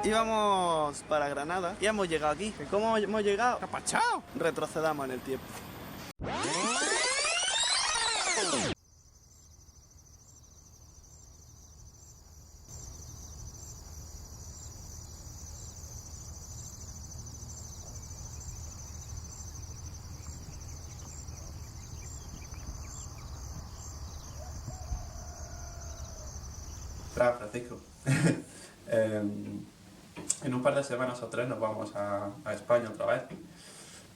íbamos para Granada y hemos llegado aquí. ¿Cómo hemos llegado? ¡Capachao! Retrocedamos en el tiempo. Francisco. En un par de semanas o 3 nos vamos a España otra vez.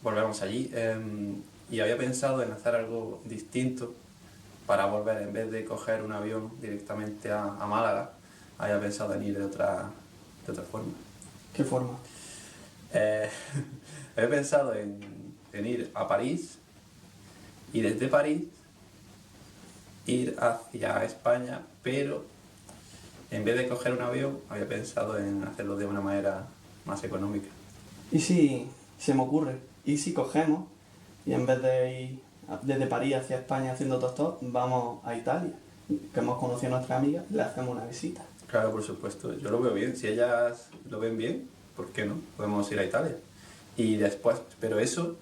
Volvemos allí y había pensado en hacer algo distinto para volver. En vez de coger un avión directamente a Málaga, había pensado en ir de otra forma. ¿Qué forma? He pensado en ir a París y desde París ir hacia España, pero en vez de coger un avión, había pensado en hacerlo de una manera más económica. ¿Y si se me ocurre? ¿Y si cogemos y en vez de ir desde París hacia España haciendo autostop, vamos a Italia? Que hemos conocido a nuestra amiga, le hacemos una visita. Claro, por supuesto, yo lo veo bien. Si ellas lo ven bien, ¿por qué no? Podemos ir a Italia. Y después, pero eso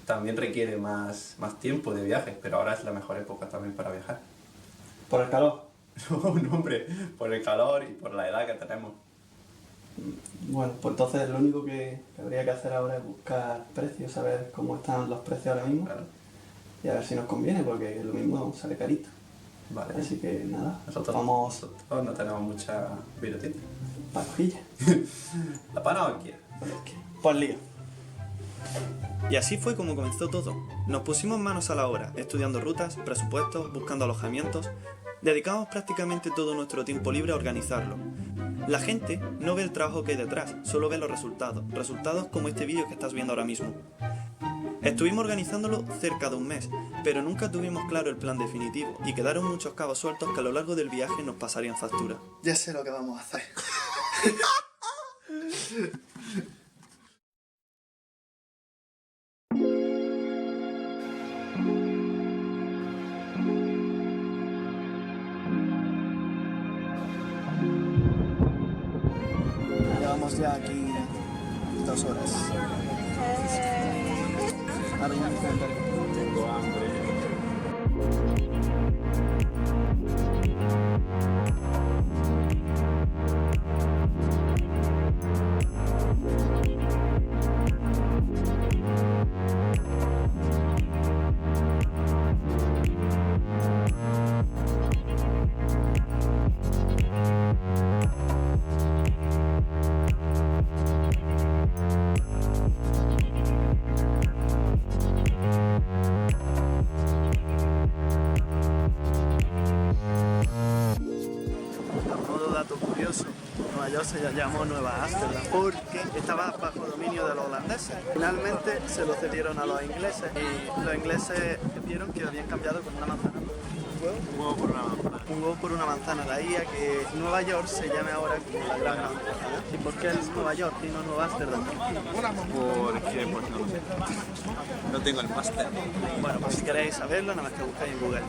también requiere más tiempo de viaje, pero ahora es la mejor época también para viajar. ¿Por el calor? No, hombre, por el calor y por la edad que tenemos. Bueno, pues entonces lo único que habría que hacer ahora es buscar precios, saber cómo están los precios ahora mismo. Claro. Y a ver si nos conviene, porque lo mismo sale carito. Vale. Así que nada, Nosotros no tenemos mucha virutita. Panojilla. La parroquia. Pues lío. Y así fue como comenzó todo. Nos pusimos manos a la obra, estudiando rutas, presupuestos, buscando alojamientos. Dedicamos prácticamente todo nuestro tiempo libre a organizarlo. La gente no ve el trabajo que hay detrás, solo ve los resultados. Resultados como este vídeo que estás viendo ahora mismo. Estuvimos organizándolo cerca de un mes, pero nunca tuvimos claro el plan definitivo y quedaron muchos cabos sueltos que a lo largo del viaje nos pasarían factura. Ya sé lo que vamos a hacer. Llevamos ya aquí 2 horas. Ahora ya tengo hambre. Nueva York se llamó Nueva Ámsterdam porque estaba bajo dominio de los holandeses. Finalmente se lo cedieron a los ingleses y los ingleses vieron que habían cambiado como una manzana. Un huevo por una manzana. Un huevo por una manzana, de ahí a que Nueva York se llame ahora como la Gran Manzana. ¿Y por qué es Nueva York y no Nueva Ámsterdam? Porque, pues no lo sé. No tengo el máster. Bueno, pues si queréis saberlo, nada más que buscáis en Google.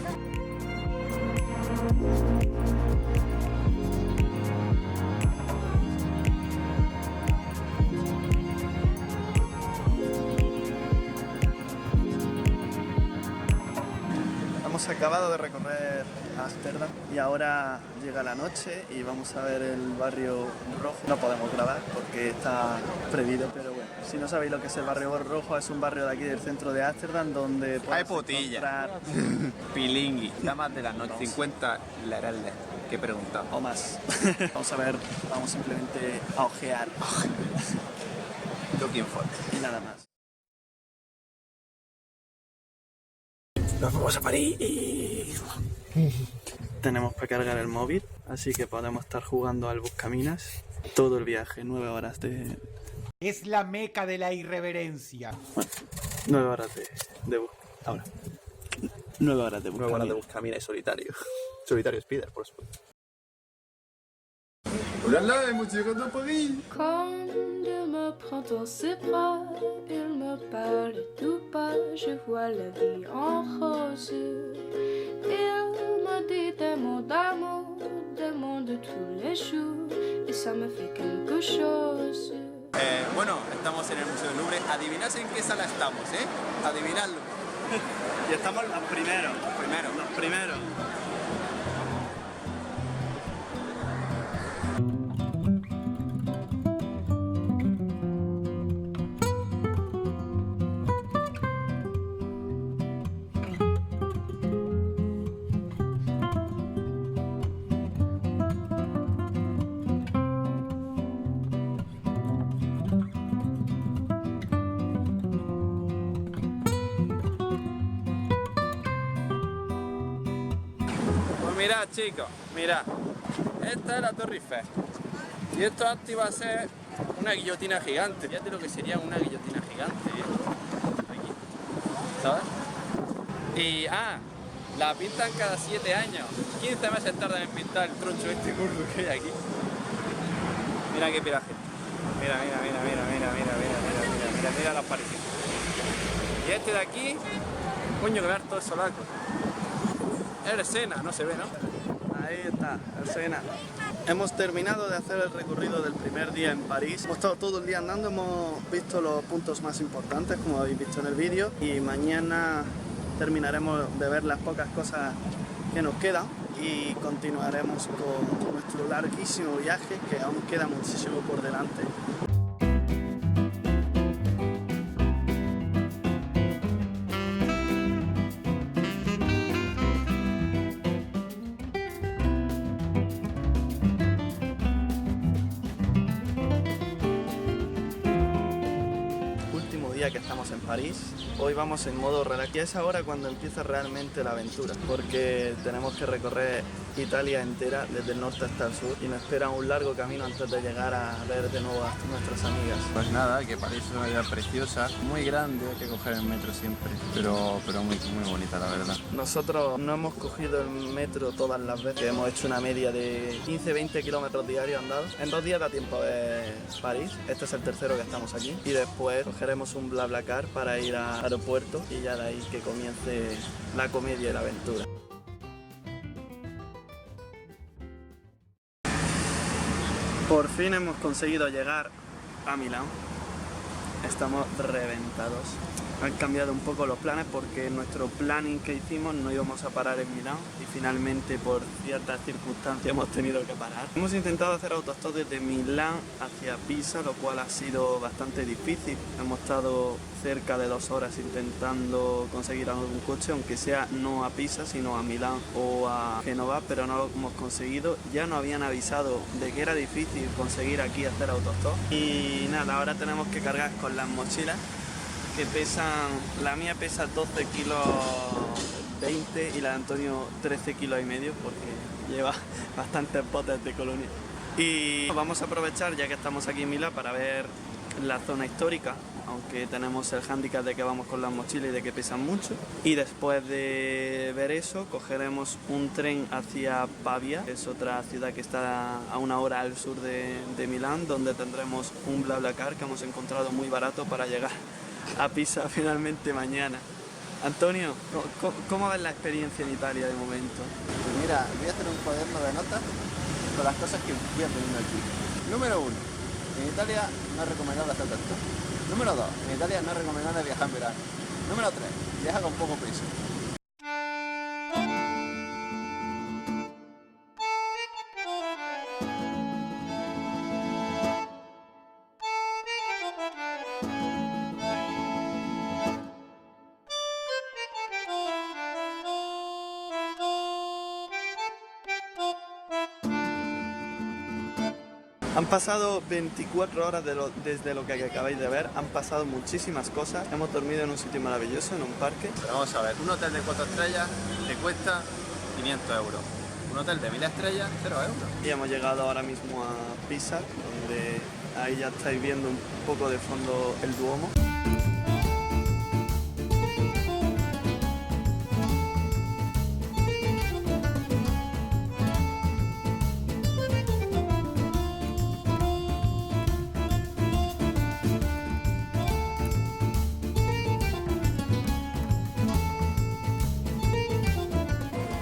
Hemos acabado de recorrer Ámsterdam y ahora llega la noche y vamos a ver el barrio rojo. No podemos grabar porque está prohibido, pero bueno, si no sabéis lo que es el barrio rojo, es un barrio de aquí del centro de Ámsterdam donde Hay podéis potilla. encontrar Pilingui. Damas de la noche. 50 lerales. ¿Qué pregunta? o más. Vamos a ver, vamos simplemente a ojear Looking for. y nada más. Nos vamos a París. Tenemos que cargar el móvil, así que podemos estar jugando al Buscaminas todo el viaje, 9 horas de... Es la meca de la irreverencia. Bueno, 9 horas de ahora. 9 horas de Buscaminas. 9 horas de Buscamina y solitario. Solitario Spider, por supuesto. ¡Hola, hemos llegado a París! Quand il me prend dans ses bras, il me parle tout bas, je vois la vie en rose. Il me dit des mots d'amour, des mots de tous les jours. et ça me fait quelque chose. Bueno, estamos en el Museo del Louvre. Adivinad en qué sala estamos, ¿eh? Adivinadlo. Y estamos los primeros. Primero. Los primeros. Pues mirad, chicos, mirad. Esta es la Torre Eiffel. Y esto antes iba a ser una guillotina gigante. Fíjate lo que sería una guillotina gigante, aquí. ¿Sabes? Y, la pintan cada 7 años. 15 meses tardan en pintar el troncho este gordo que hay aquí. Mira qué piraje. Mira los parisinos. Y este de aquí, coño, que ver todo el solaco. Es el Sena, no se ve, ¿no? Ahí está, el Sena. Hemos terminado de hacer el recorrido del primer día en París. Hemos estado todo el día andando, hemos visto los puntos más importantes, como habéis visto en el vídeo, y mañana terminaremos de ver las pocas cosas que nos quedan y continuaremos con nuestro larguísimo viaje, que aún queda muchísimo por delante. Que estamos en París. Hoy vamos en modo relax y es ahora cuando empieza realmente la aventura, porque tenemos que recorrer Italia entera desde el norte hasta el sur y nos espera un largo camino antes de llegar a ver de nuevo a nuestras amigas. Pues nada, que París es una ciudad preciosa, muy grande, hay que coger el metro siempre, pero muy bonita la verdad. Nosotros no hemos cogido el metro todas las veces, hemos hecho una media de 15-20 kilómetros diarios andados. En 2 días da tiempo a ver París, este es el tercero que estamos aquí y después cogeremos un BlaBlaCar para ir al aeropuerto y ya de ahí que comience la comedia y la aventura. Por fin hemos conseguido llegar a Milán. Estamos reventados. Han cambiado un poco los planes porque en nuestro planning que hicimos no íbamos a parar en Milán y finalmente por ciertas circunstancias hemos tenido que parar. Hemos intentado hacer autostop desde Milán hacia Pisa, lo cual ha sido bastante difícil. Hemos estado cerca de 2 horas intentando conseguir algún coche, aunque sea no a Pisa, sino a Milán o a Génova, pero no lo hemos conseguido. Ya nos habían avisado de que era difícil conseguir aquí hacer autostop. Y nada, ahora tenemos que cargar con las mochilas, que pesan, la mía pesa 12 kilos 20 y la de Antonio 13 kilos y medio porque lleva bastantes botes de colonia. Y vamos a aprovechar ya que estamos aquí en Milán para ver la zona histórica, aunque tenemos el hándicap de que vamos con las mochilas y de que pesan mucho. Y después de ver eso cogeremos un tren hacia Pavia, que es otra ciudad que está a 1 hora al sur de Milán, donde tendremos un BlaBlaCar que hemos encontrado muy barato para llegar a Pisa finalmente mañana. Antonio, ¿cómo ves la experiencia en Italia de momento? Pues mira, voy a hacer un cuaderno de notas con las cosas que voy aprendiendo aquí. Número 1. En Italia no es recomendable hacer esto. Número 2. En Italia no es recomendable viajar en verano. Número 3. Viaja con poco peso. Han pasado 24 horas desde lo que acabáis de ver, han pasado muchísimas cosas. Hemos dormido en un sitio maravilloso, en un parque. Pero vamos a ver, un hotel de 4 estrellas te cuesta 500 euros. Un hotel de 1000 estrellas, 0 euros. Y hemos llegado ahora mismo a Pisa, donde ahí ya estáis viendo un poco de fondo el Duomo.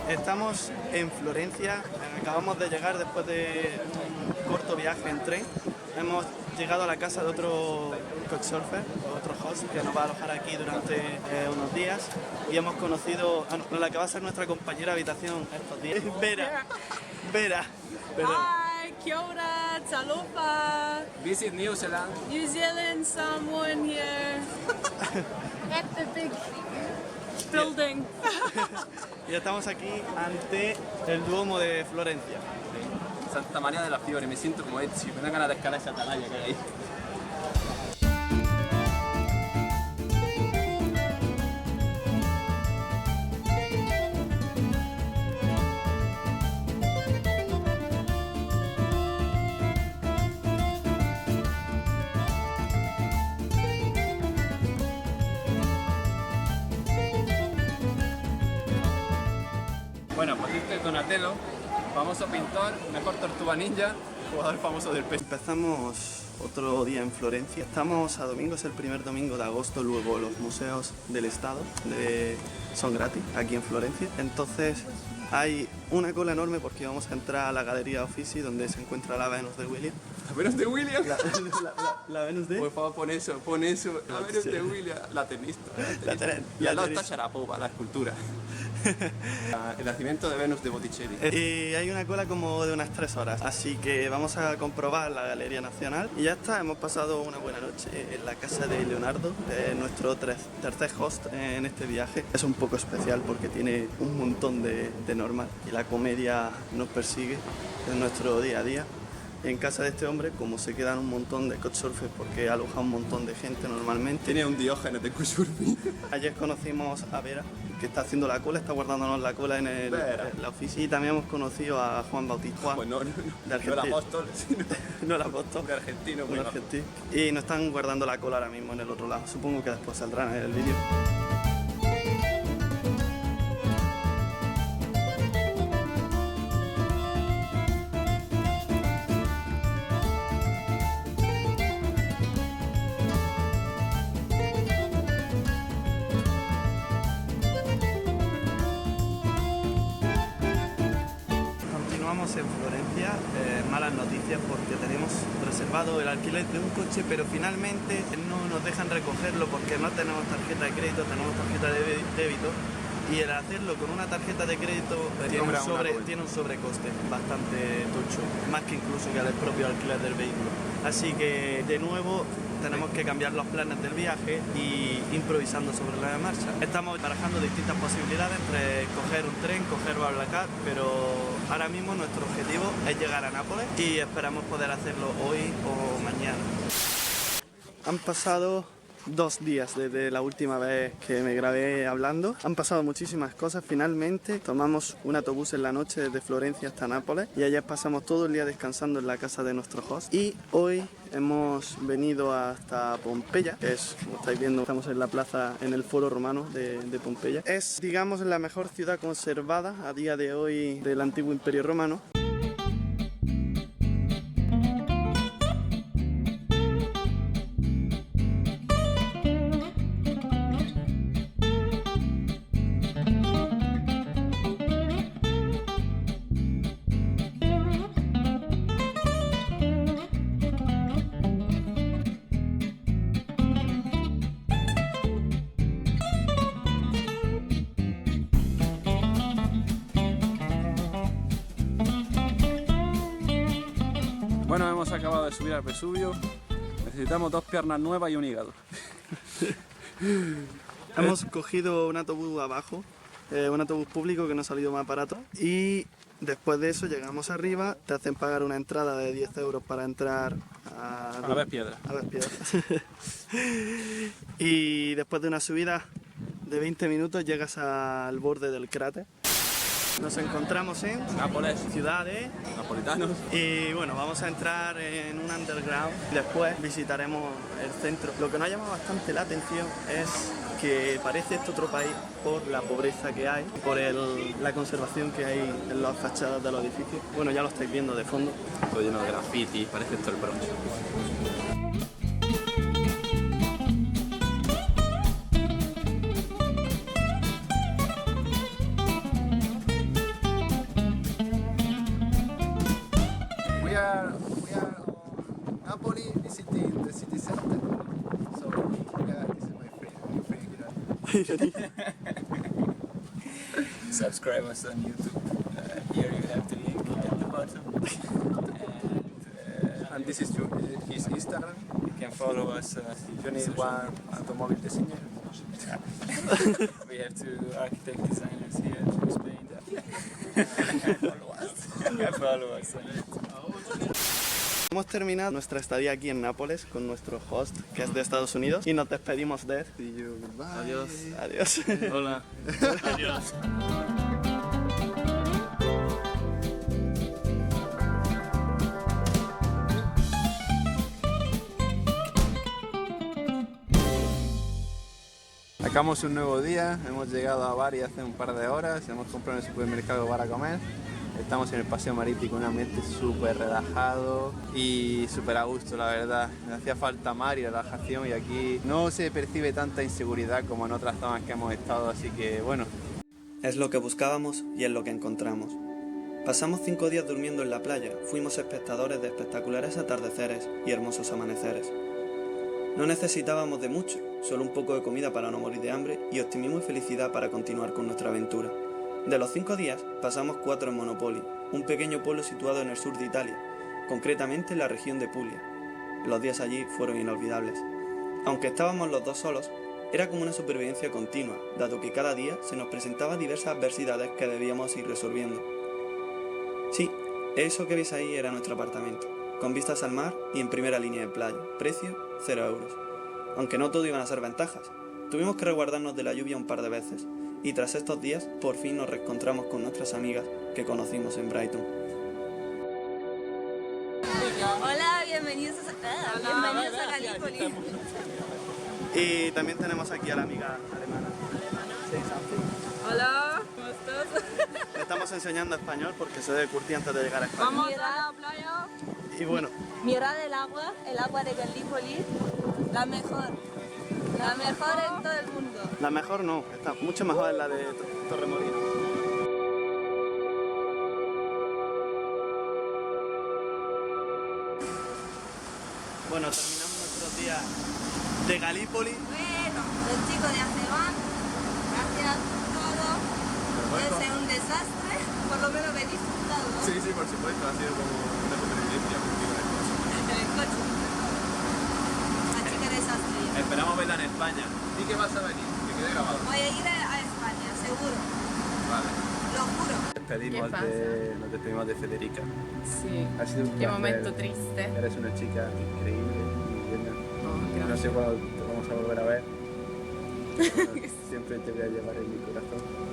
Estamos en Florencia, acabamos de llegar después de corto viaje en tren. Hemos llegado a la casa de otro couchsurfer, otro host, que nos va a alojar aquí durante unos días. Y hemos conocido a la que va a ser nuestra compañera de habitación estos días. Vera. Hi, kia ora, talofa. Visit New Zealand. New Zealand, someone here at the big building. Y estamos aquí ante el Duomo de Florencia. Santa María de la Fiore, me siento como Ezio, me dan ganas de escalar esa atalaya que hay ahí. Bueno, pues este es Donatello, famoso pintor, mejor tortuga ninja, jugador famoso del PES. Empezamos otro día en Florencia. Estamos a domingo, es el primer domingo de agosto. Luego los museos del estado son gratis aquí en Florencia. Entonces hay una cola enorme porque vamos a entrar a la Galería Uffizi, donde se encuentra la Venus de William. ¿La Venus de William? La Venus de... Por favor, pon eso, la Venus de William, la tenista. Y al lado está Sharapova, la escultura. El nacimiento de Venus de Botticelli. Y hay una cola como de unas 3 horas, así que vamos a comprobar la Galería Nacional. Y ya está, hemos pasado una buena noche en la casa de Leonardo, nuestro tercer host en este viaje. Es un poco especial porque tiene un montón de normas y la comedia nos persigue en nuestro día a día. En casa de este hombre, como se quedan un montón de couchsurfers porque aloja un montón de gente normalmente. Tiene un Diógenes de couchsurfing. Ayer conocimos a Vera, que está haciendo la cola, está guardándonos la cola en la oficina. Y también hemos conocido a Juan Bautista. Pues no, de no Argentina. el apóstol, sino No el apóstol. de argentino. Un argentino. Y nos están guardando la cola ahora mismo en el otro lado. Supongo que después saldrán en el vídeo. Continuamos en Florencia, malas noticias porque tenemos reservado el alquiler de un coche, pero finalmente no nos dejan recogerlo porque no tenemos tarjeta de crédito, tenemos tarjeta de débito, y el hacerlo con una tarjeta de crédito tiene un sobrecoste bastante tocho, más que incluso que el propio alquiler del vehículo. Así que de nuevo tenemos que cambiar los planes del viaje y improvisando sobre la marcha. Estamos barajando distintas posibilidades entre coger un tren, coger BlaBlaCar, pero ahora mismo nuestro objetivo es llegar a Nápoles y esperamos poder hacerlo hoy o mañana. Han pasado 2 días desde la última vez que me grabé hablando. Han pasado muchísimas cosas. Finalmente tomamos un autobús en la noche desde Florencia hasta Nápoles y ayer pasamos todo el día descansando en la casa de nuestro host. Y hoy hemos venido hasta Pompeya, que es, como estáis viendo, estamos en la plaza, en el Foro Romano de Pompeya. Es, digamos, la mejor ciudad conservada a día de hoy del antiguo Imperio Romano. Bueno, hemos acabado de subir al Vesubio. Necesitamos 2 piernas nuevas y un hígado. Hemos cogido un autobús abajo, un autobús público que nos ha salido más barato, y después de eso llegamos arriba, te hacen pagar una entrada de 10 euros para entrar A ver piedras. a ver piedras. Y después de una subida de 20 minutos llegas al borde del cráter. Nos encontramos en Nápoles, ciudad de... napolitanos. Y bueno, vamos a entrar en un underground. Después visitaremos el centro. Lo que nos ha llamado bastante la atención es que parece esto otro país por la pobreza que hay, por la conservación que hay en las fachadas de los edificios. Bueno, ya lo estáis viendo de fondo. Todo lleno de graffiti, parece esto el Bronx. We Subscribe us on YouTube. Here you have the link at the bottom. And this is his Instagram. You can follow us. You need one automobile designer. We have two architect designers here from Spain. Follow us. Hemos terminado nuestra estadía aquí en Nápoles con nuestro host, que es de Estados Unidos, y nos despedimos de él. Adiós. Adiós. Hola. Adiós. Acabamos un nuevo día, hemos llegado a Bari hace un par de horas, hemos comprado en el supermercado para comer. Estamos en el paseo marítimo, un ambiente súper relajado y súper a gusto, la verdad. Me hacía falta mar y relajación y aquí no se percibe tanta inseguridad como en otras zonas que hemos estado, así que bueno. Es lo que buscábamos y es lo que encontramos. Pasamos 5 días durmiendo en la playa, fuimos espectadores de espectaculares atardeceres y hermosos amaneceres. No necesitábamos de mucho, solo un poco de comida para no morir de hambre y optimismo y felicidad para continuar con nuestra aventura. De los 5 días, pasamos 4 en Monopoli, un pequeño pueblo situado en el sur de Italia, concretamente en la región de Puglia. Los días allí fueron inolvidables. Aunque estábamos los dos solos, era como una supervivencia continua, dado que cada día se nos presentaban diversas adversidades que debíamos ir resolviendo. Sí, eso que veis ahí era nuestro apartamento, con vistas al mar y en primera línea de playa, precio 0 euros. Aunque no todo iban a ser ventajas, tuvimos que resguardarnos de la lluvia un par de veces, y tras estos días por fin nos reencontramos con nuestras amigas que conocimos en Brighton. Hola, bienvenidos a Gallipoli. Y también tenemos aquí a la amiga alemana. Hola, ¿cómo estás? Le estamos enseñando español porque se debe curtir antes de llegar a España. Vamos a la playa. Y bueno, Mirad el agua de Gallipoli, la mejor en todo el mundo. la mejor no, está mucho mejor en la de Torremolinos. Bueno, terminamos nuestros días de Gallipoli. Bueno, los chicos de Aceban, gracias por todo. Es un desastre, por lo menos me he disfrutado. Sí, por supuesto, ha sido como una convivencia contigo en el coche. En el coche. Así que desastre. Esperamos verla en España. ¿Y qué vas a venir? Que quede grabado. Voy a ir a España, seguro. Vale. Lo juro. Nos despedimos de Federica. Sí. Ha sido un Qué placer. momento triste. Eres una chica increíble, muy buena. Oh, No gracias. sé cuándo te vamos a volver a ver. Pero siempre te voy a llevar en mi corazón.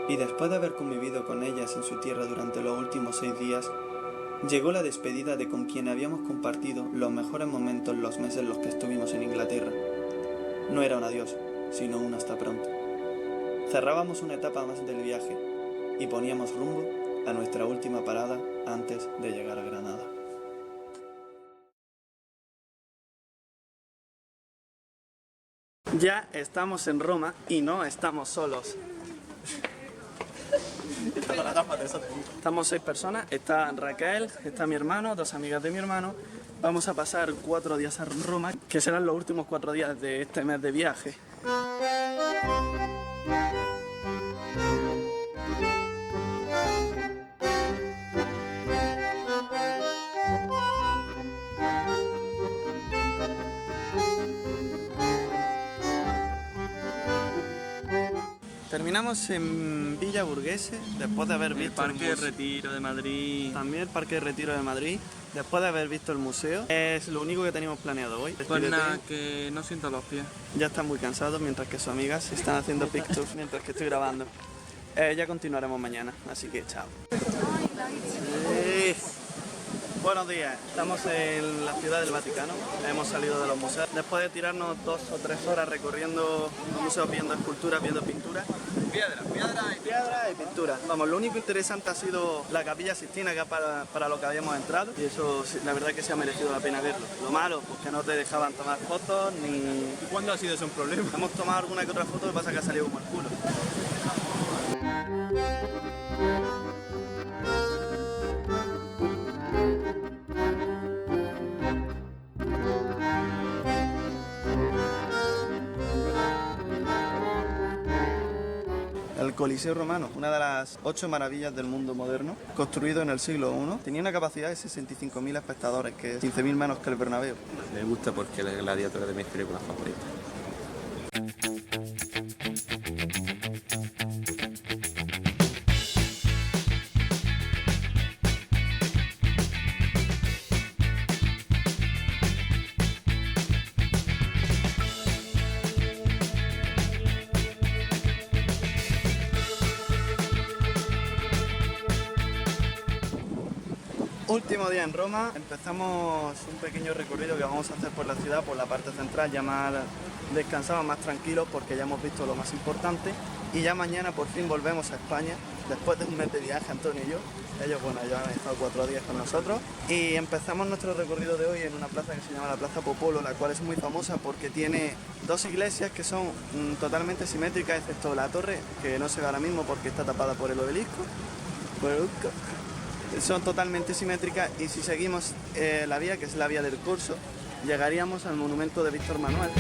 Y después de haber convivido con ellas en su tierra durante los últimos 6 días, llegó la despedida de con quien habíamos compartido los mejores momentos los meses en los que estuvimos en Inglaterra. No era un adiós, sino un hasta pronto. Cerrábamos una etapa más del viaje y poníamos rumbo a nuestra última parada antes de llegar a Granada. Ya estamos en Roma y no estamos solos. Estamos 6 personas, está Raquel, está mi hermano, 2 amigas de mi hermano. Vamos a pasar 4 días en Roma, que serán los últimos 4 días de este mes de viaje. Terminamos en Villa Burguese, después de haber visto el Parque de Retiro de Madrid. También el Parque de Retiro de Madrid, después de haber visto el museo. Es lo único que teníamos planeado hoy. Pues Despídete. nada, que no siento los pies. Ya están muy cansados mientras que sus amigas están haciendo pictures mientras que estoy grabando. Ya continuaremos mañana, así que chao. Sí. Buenos días, estamos en la ciudad del Vaticano, hemos salido de los museos. Después de tirarnos 2 o 3 horas recorriendo los museos, viendo esculturas, viendo pinturas. Piedra y pintura. Vamos, lo único interesante ha sido la Capilla Sixtina, que es para lo que habíamos entrado, y eso la verdad que se ha merecido la pena verlo. Lo malo, pues que no te dejaban tomar fotos ni... ¿Y cuándo ha sido eso un problema? Hemos tomado alguna que otra foto, lo que pasa es que ha salido como el culo. El Coliseo Romano, una de las 8 maravillas del mundo moderno, construido en el siglo I, tenía una capacidad de 65.000 espectadores, que es 15.000 menos que el Bernabéu. Me gusta porque el Gladiator es de mis películas favoritas. Último día en Roma, empezamos un pequeño recorrido que vamos a hacer por la ciudad, por la parte central, ya más descansados, más tranquilos, porque ya hemos visto lo más importante. Y ya mañana por fin volvemos a España, después de un mes de viaje, Antonio y yo. Ellos, bueno, ya han estado 4 días con nosotros. Y empezamos nuestro recorrido de hoy en una plaza que se llama la Plaza Popolo, la cual es muy famosa porque tiene 2 iglesias que son totalmente simétricas, excepto la torre, que no se ve ahora mismo porque está tapada por el obelisco. Son totalmente simétricas, y si seguimos la vía, que es la vía del Corso, llegaríamos al monumento de Víctor Manuel.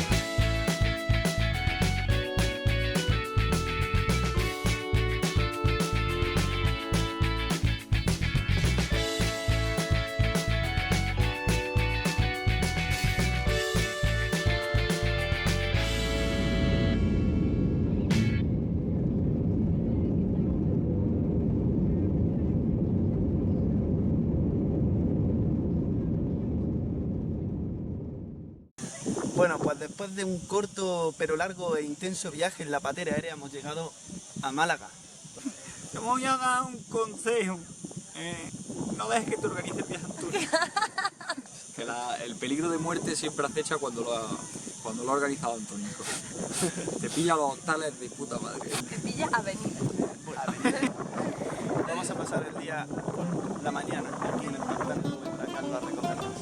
Bueno, pues después de un corto pero largo e intenso viaje en la patera aérea hemos llegado a Málaga. Te voy a dar un consejo. No dejes que te organices viajes en Túnez. Que el peligro de muerte siempre acecha cuando lo ha organizado Antonio. Te pilla los hostales de puta madre. Te pilla avenida. Vamos a pasar el día, la mañana, aquí en el Parque de Rubén, para Carlos a recogernos.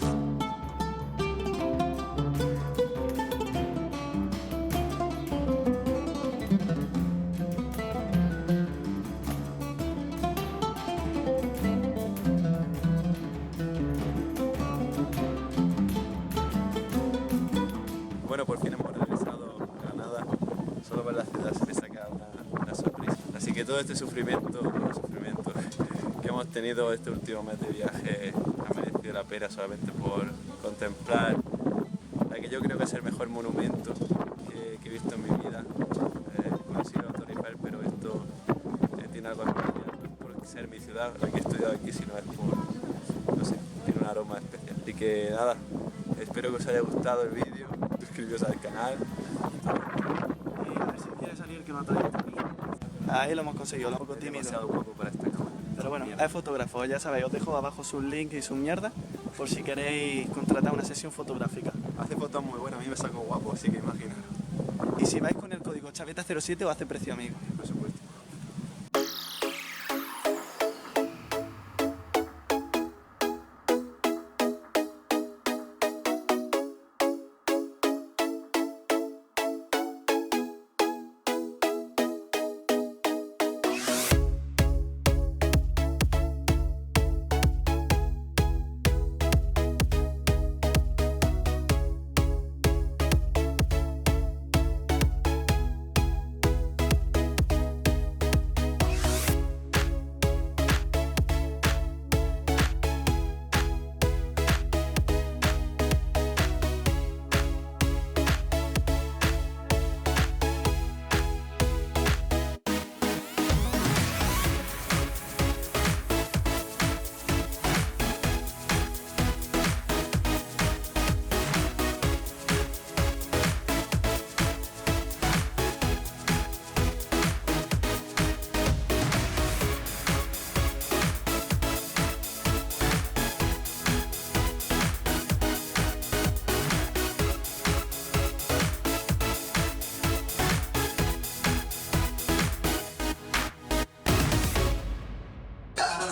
Bueno, por fin hemos regresado a Granada. Solo ver la ciudad se me saca una sonrisa. Así que todo este sufrimiento que hemos tenido este último mes de viaje ha merecido la pena solamente por contemplar la que yo creo que es el mejor monumento que he visto en mi vida. No he sido a Torre Eiffel, pero esto tiene algo especial. No es por ser mi ciudad, la que he estudiado aquí, sino es por, no sé, tiene un aroma especial. Así que nada, espero que os haya gustado el vídeo. Suscribiros al canal. Y a ver si quiere salir, que no traiga también. Ahí lo hemos conseguido, un poco tímido. Demasiado guapo para esta cámara. Pero bueno, es fotógrafo, ya sabéis, os dejo abajo sus links y sus mierdas por si queréis contratar una sesión fotográfica. Hace fotos muy buenas, a mí me saco guapo, así que imaginaros. Y si vais con el código Chaveta07 os hace precio amigo. Por supuesto.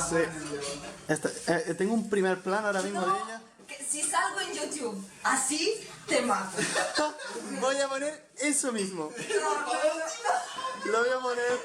Sí. Tengo un primer plano ahora mismo de ella. Que si salgo en YouTube así, te mato. Voy a poner eso mismo. Lo voy a poner